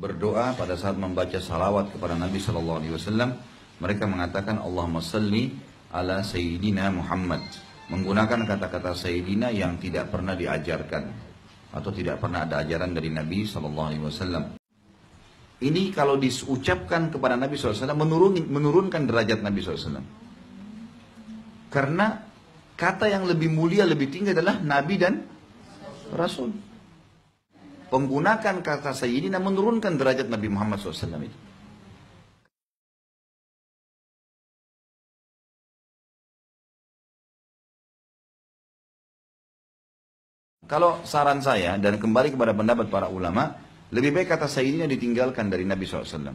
berdoa pada saat membaca salawat kepada Nabi SAW, mereka mengatakan Allahumma salli ala Sayyidina Muhammad, menggunakan kata-kata Sayyidina yang tidak pernah diajarkan atau tidak pernah ada ajaran dari Nabi SAW. Ini kalau diucapkan kepada Nabi SAW menurunkan derajat Nabi SAW. Karena kata yang lebih mulia, lebih tinggi adalah Nabi dan Rasul. Menggunakan kata Sayyidina menurunkan derajat Nabi Muhammad SAW itu. Kalau saran saya, dan kembali kepada pendapat para ulama, lebih baik kata Sayyidina ditinggalkan dari Nabi SAW.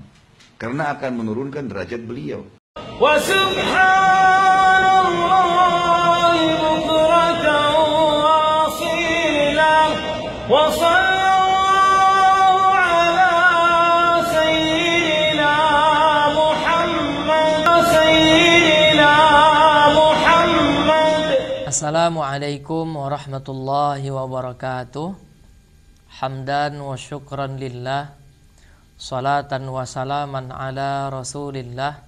Karena akan menurunkan derajat beliau. Wa subhanallahi bukratan wa asila wa sallallahu ala Sayyidina Muhammad Sayyidina Muhammad. Assalamualaikum warahmatullahi wabarakatuh. Hamdan wa syukran lillah, salatan wa salaman ala rasulillah,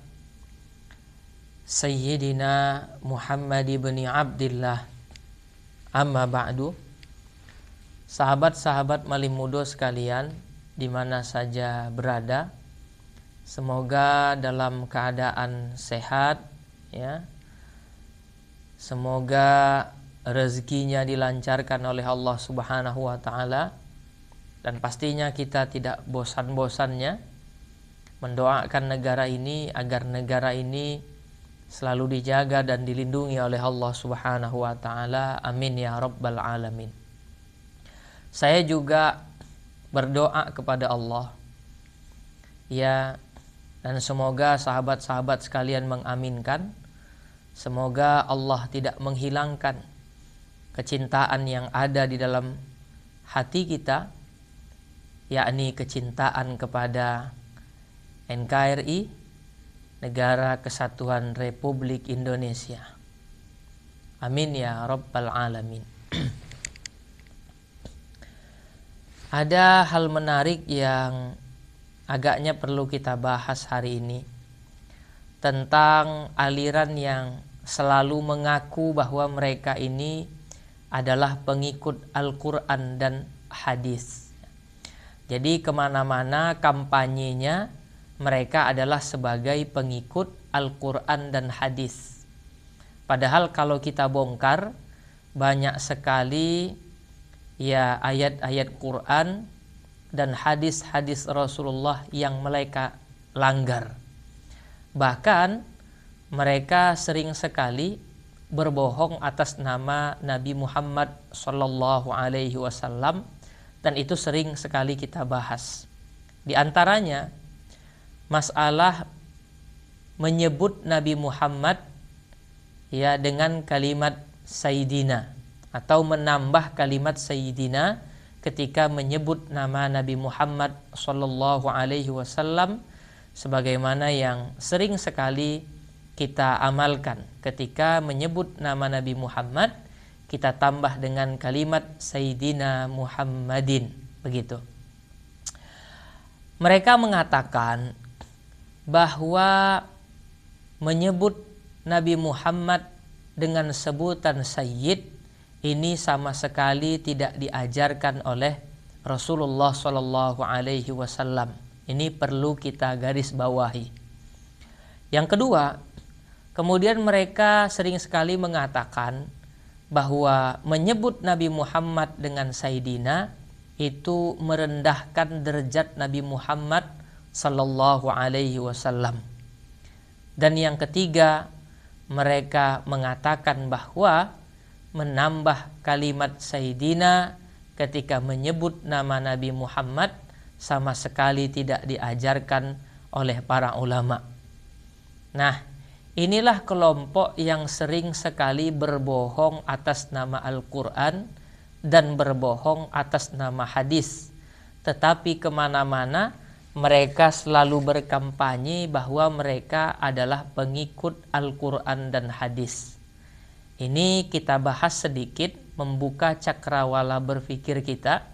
Sayyidina Muhammad ibn Abdillah. Amma ba'du. Sahabat-sahabat Malimudo sekalian, di mana saja berada, semoga dalam keadaan sehat, ya. Semoga rezekinya dilancarkan oleh Allah Subhanahu wa taala. Dan pastinya kita tidak bosan-bosannya mendoakan negara ini agar negara ini selalu dijaga dan dilindungi oleh Allah Subhanahu wa taala. Amin ya rabbal alamin. Saya juga berdoa kepada Allah, ya, dan semoga sahabat-sahabat sekalian mengaminkan. Semoga Allah tidak menghilangkan kecintaan yang ada di dalam hati kita, yakni kecintaan kepada NKRI, Negara Kesatuan Republik Indonesia. Amin ya rabbal alamin. Ada hal menarik yang agaknya perlu kita bahas hari ini, tentang aliran yang selalu mengaku bahwa mereka ini adalah pengikut Al-Quran dan hadis. Jadi kemana-mana kampanyenya mereka adalah sebagai pengikut Al-Quran dan hadis. Padahal kalau kita bongkar, banyak sekali ya ayat-ayat Quran dan hadis-hadis Rasulullah yang mereka langgar. Bahkan mereka sering sekali berbohong atas nama Nabi Muhammad SAW. Dan itu sering sekali kita bahas. Di antaranya masalah menyebut Nabi Muhammad ya dengan kalimat Sayyidina, atau menambah kalimat Sayyidina ketika menyebut nama Nabi Muhammad SAW, sebagaimana yang sering sekali kita amalkan. Ketika menyebut nama Nabi Muhammad, kita tambah dengan kalimat Sayyidina Muhammadin, begitu. Mereka mengatakan bahwa menyebut Nabi Muhammad dengan sebutan Sayyid ini sama sekali tidak diajarkan oleh Rasulullah SAW. Ini perlu kita garis bawahi. Yang kedua, kemudian mereka sering sekali mengatakan bahwa menyebut Nabi Muhammad dengan Sayyidina itu merendahkan derajat Nabi Muhammad sallallahu alaihi wasallam. Dan yang ketiga, mereka mengatakan bahwa menambah kalimat Sayyidina ketika menyebut nama Nabi Muhammad sama sekali tidak diajarkan oleh para ulama. Nah, inilah kelompok yang sering sekali berbohong atas nama Al-Quran dan berbohong atas nama hadis. Tetapi kemana-mana mereka selalu berkampanye bahwa mereka adalah pengikut Al-Quran dan hadis. Ini kita bahas sedikit, membuka cakrawala berpikir kita.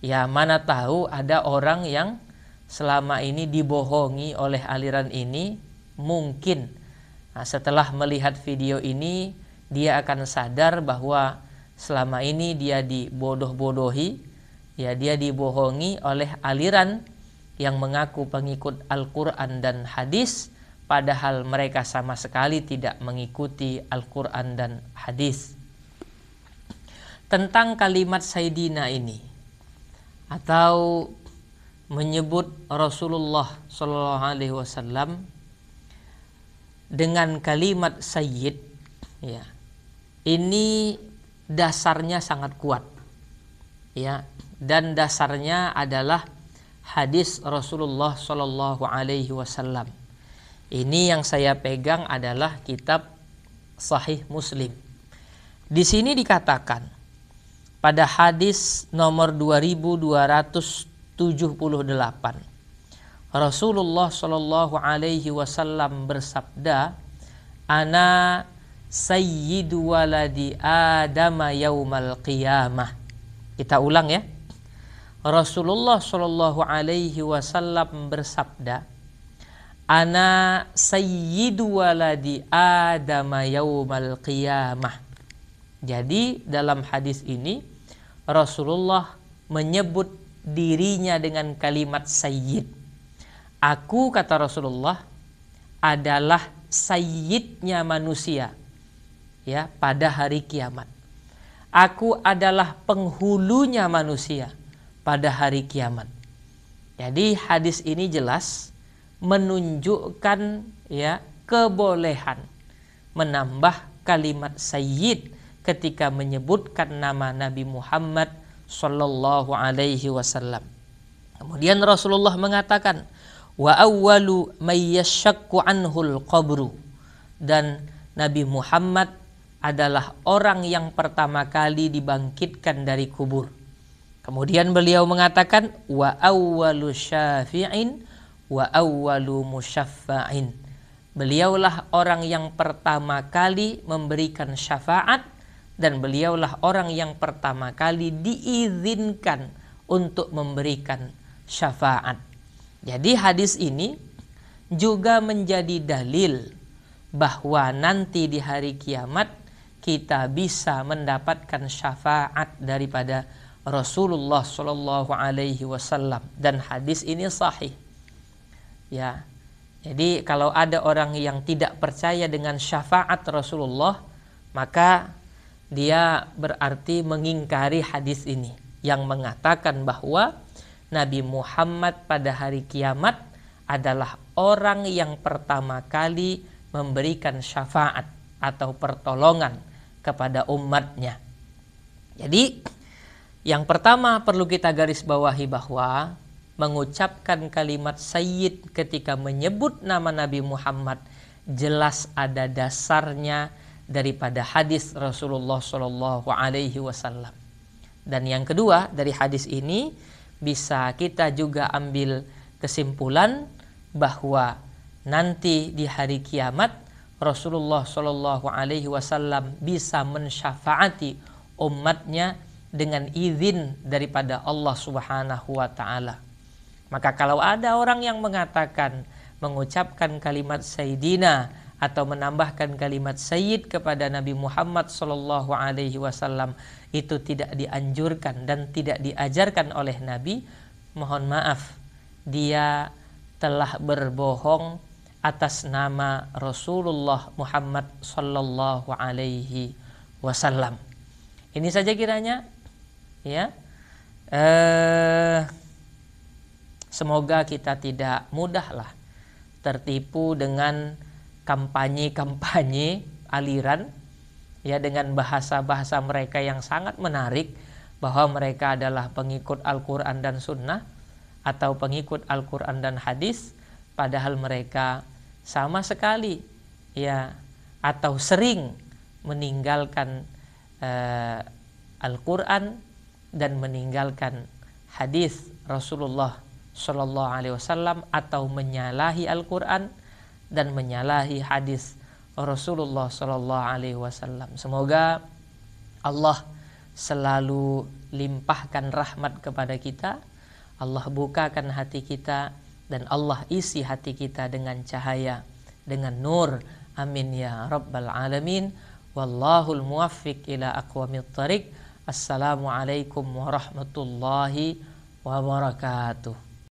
Ya, mana tahu ada orang yang selama ini dibohongi oleh aliran ini, mungkin setelah melihat video ini dia akan sadar bahwa selama ini dia dibodoh-bodohi, ya, dia dibohongi oleh aliran yang mengaku pengikut Al-Quran dan hadis, padahal mereka sama sekali tidak mengikuti Al-Quran dan hadis. Tentang kalimat Sayyidina ini, atau menyebut Rasulullah SAW dengan kalimat Sayyid, ya, ini dasarnya sangat kuat, ya, dan dasarnya adalah hadis Rasulullah SAW. Ini yang saya pegang adalah kitab Sahih Muslim. Di sini dikatakan pada hadis nomor 2278, Rasulullah SAW bersabda, "Ana sayyidu waladi Adam yaumal qiyamah." Kita ulang ya. Rasulullah SAW bersabda, "Ana sayyidu waladi Adam yaumal qiyamah." Jadi dalam hadis ini Rasulullah menyebut dirinya dengan kalimat sayyid. Aku, kata Rasulullah, adalah sayyidnya manusia, ya, pada hari kiamat. Aku adalah penghulunya manusia pada hari kiamat. Jadi hadis ini jelas menunjukkan, ya, kebolehan menambah kalimat sayyid ketika menyebutkan nama Nabi Muhammad sallallahu alaihi wasallam. Kemudian Rasulullah mengatakan, wa awwalu may yashaqqu anhul qabru, dan Nabi Muhammad adalah orang yang pertama kali dibangkitkan dari kubur. Kemudian beliau mengatakan, wa awwalu syafi'in wa awwalu musyaffa'in. Beliaulah orang yang pertama kali memberikan syafaat, dan beliaulah orang yang pertama kali diizinkan untuk memberikan syafaat. Jadi hadis ini juga menjadi dalil bahwa nanti di hari kiamat kita bisa mendapatkan syafaat daripada Rasulullah Shallallahu Alaihi Wasallam, dan hadis ini sahih. Ya, jadi kalau ada orang yang tidak percaya dengan syafaat Rasulullah, maka dia berarti mengingkari hadis ini yang mengatakan bahwa Nabi Muhammad pada hari kiamat adalah orang yang pertama kali memberikan syafaat atau pertolongan kepada umatnya. Jadi yang pertama perlu kita garis bawahi bahwa mengucapkan kalimat sayyid ketika menyebut nama Nabi Muhammad jelas ada dasarnya daripada hadis Rasulullah Shallallahu Alaihi Wasallam. Dan yang kedua, dari hadis ini bisa kita juga ambil kesimpulan bahwa nanti di hari kiamat Rasulullah Shallallahu Alaihi Wasallam bisa mensyafaati umatnya dengan izin daripada Allah Subhanahu Wa Taala. Maka kalau ada orang yang mengatakan mengucapkan kalimat Sayyidina atau menambahkan kalimat sayyid kepada Nabi Muhammad Sallallahu Alaihi Wasallam, itu tidak dianjurkan dan tidak diajarkan oleh Nabi, mohon maaf, dia telah berbohong atas nama Rasulullah Muhammad Sallallahu Alaihi Wasallam. Ini saja kiranya, ya. Semoga kita tidak mudahlah tertipu dengan kampanye aliran, ya, dengan bahasa-bahasa mereka yang sangat menarik bahwa mereka adalah pengikut Al-Quran dan Sunnah atau pengikut Al-Quran dan hadis, padahal mereka sama sekali, ya, atau sering meninggalkan Al-Quran dan meninggalkan hadis Rasulullah Shallallahu Alaihi Wasallam, atau menyalahi Al-Quran dan menyalahi hadis Rasulullah Sallallahu Alaihi Wasallam. Semoga Allah selalu limpahkan rahmat kepada kita. Allah bukakan hati kita dan Allah isi hati kita dengan cahaya, dengan nur. Amin ya rabbal alamin. Wallahul muwaffiq ila aqwamit thariq. Assalamualaikum warahmatullahi wabarakatuh.